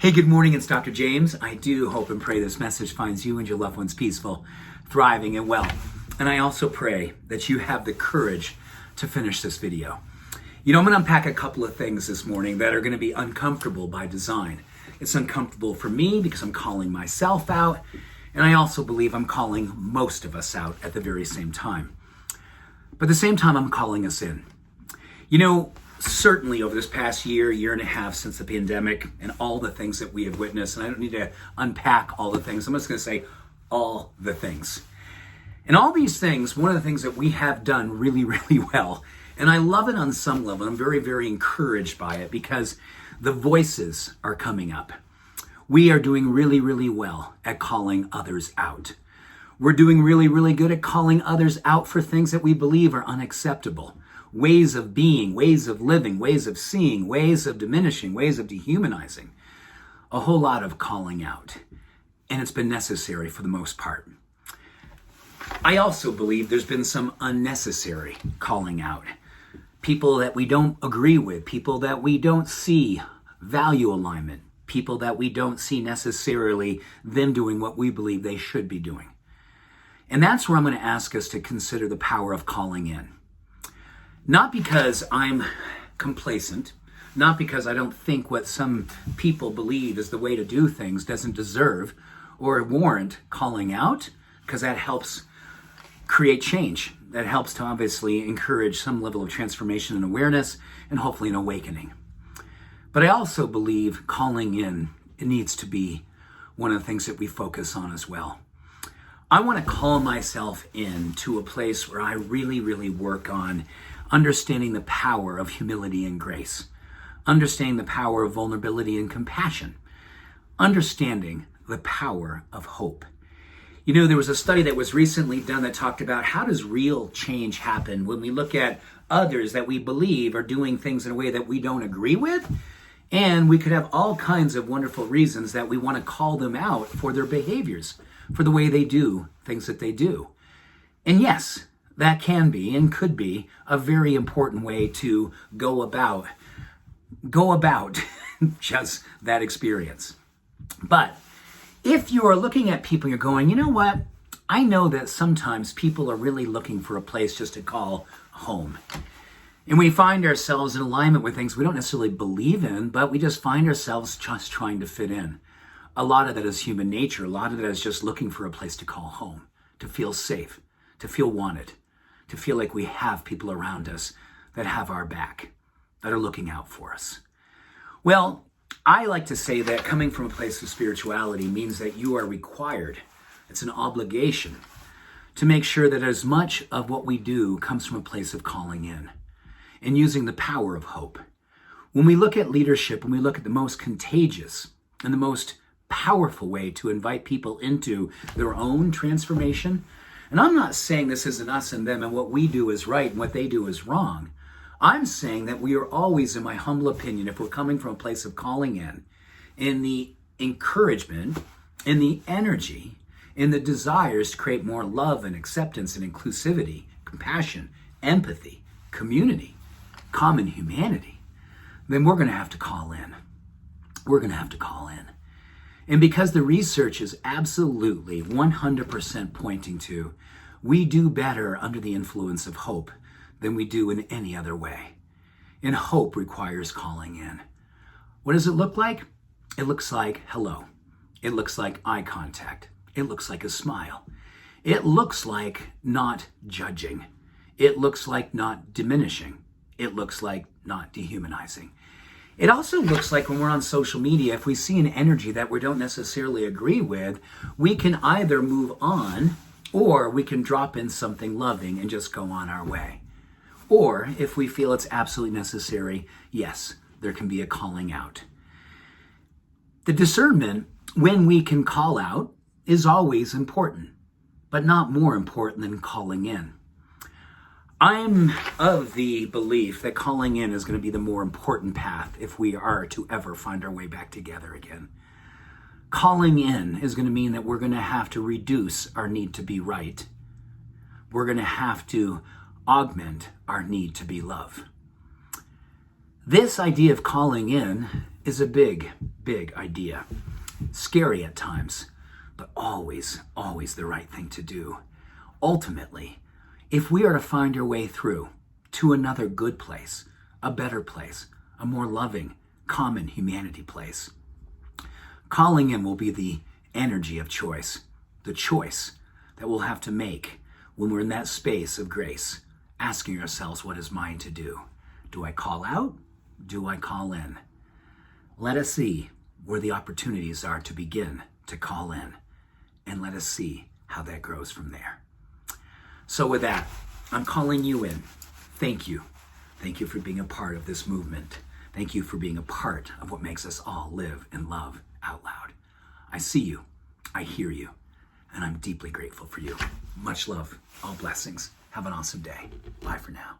Hey, good morning, it's Dr. James. I do hope and pray this message finds you and your loved ones peaceful, thriving, and well. And I also pray that you have the courage to finish this video. I'm going to unpack a couple of things this morning that are going to be uncomfortable by design. It's uncomfortable for me because I'm calling myself out, and I also believe I'm calling most of us out at the very same time. But at the same time, I'm calling us in. Certainly over this past year and a half since the pandemic and all the things that we have witnessed, and I don't need to unpack all the things, I'm just going to say all the things. And all these things, one of the things that we have done really, really well, and I love it on some level, I'm very, very encouraged by it because the voices are coming up. We are doing really, really well at calling others out. We're doing really, really good at calling others out for things that we believe are unacceptable. Ways of being, ways of living, ways of seeing, ways of diminishing, ways of dehumanizing. A whole lot of calling out. And it's been necessary for the most part. I also believe there's been some unnecessary calling out. People that we don't agree with, people that we don't see value alignment, people that we don't see necessarily them doing what we believe they should be doing. And that's where I'm going to ask us to consider the power of calling in. Not because I'm complacent, not because I don't think what some people believe is the way to do things doesn't deserve or warrant calling out, because that helps create change. That helps to obviously encourage some level of transformation and awareness and hopefully an awakening. But I also believe calling in, it needs to be one of the things that we focus on as well. I want to call myself in to a place where I really, really work on understanding the power of humility and grace, understanding the power of vulnerability and compassion, understanding the power of hope. There was a study that was recently done that talked about how does real change happen when we look at others that we believe are doing things in a way that we don't agree with, and we could have all kinds of wonderful reasons that we want to call them out for their behaviors, for the way they do things that they do. And yes, that can be and could be a very important way to go about just that experience. But if you are looking at people, you're going, you know what? I know that sometimes people are really looking for a place just to call home. And we find ourselves in alignment with things we don't necessarily believe in, but we just find ourselves just trying to fit in. A lot of that is human nature. A lot of that is just looking for a place to call home, to feel safe, to feel wanted, to feel like we have people around us that have our back, that are looking out for us. Well, I like to say that coming from a place of spirituality means that you are required, it's an obligation, to make sure that as much of what we do comes from a place of calling in and using the power of hope. When we look at leadership, when we look at the most contagious and the most powerful way to invite people into their own transformation, and I'm not saying this is an us and them and what we do is right and what they do is wrong. I'm saying that we are always, in my humble opinion, if we're coming from a place of calling in the encouragement, in the energy, in the desires to create more love and acceptance and inclusivity, compassion, empathy, community, common humanity, then we're going to have to call in. We're going to have to call in. And because the research is absolutely 100% pointing to, we do better under the influence of hope than we do in any other way. And hope requires calling in. What does it look like? It looks like hello. It looks like eye contact. It looks like a smile. It looks like not judging. It looks like not diminishing. It looks like not dehumanizing. It also looks like when we're on social media, if we see an energy that we don't necessarily agree with, we can either move on or we can drop in something loving and just go on our way. Or if we feel it's absolutely necessary, yes, there can be a calling out. The discernment, when we can call out, is always important, but not more important than calling in. I'm of the belief that calling in is going to be the more important path if we are to ever find our way back together again. Calling in is going to mean that we're going to have to reduce our need to be right. We're going to have to augment our need to be love. This idea of calling in is a big, big idea. Scary at times, but always, always the right thing to do. Ultimately, if we are to find our way through to another good place, a better place, a more loving, common humanity place, calling in will be the energy of choice, the choice that we'll have to make when we're in that space of grace, asking ourselves, what is mine to do? Do I call out? Do I call in? Let us see where the opportunities are to begin to call in, and let us see how that grows from there. So with that, I'm calling you in. Thank you. Thank you for being a part of this movement. Thank you for being a part of what makes us all live and love out loud. I see you, I hear you, and I'm deeply grateful for you. Much love, all blessings. Have an awesome day. Bye for now.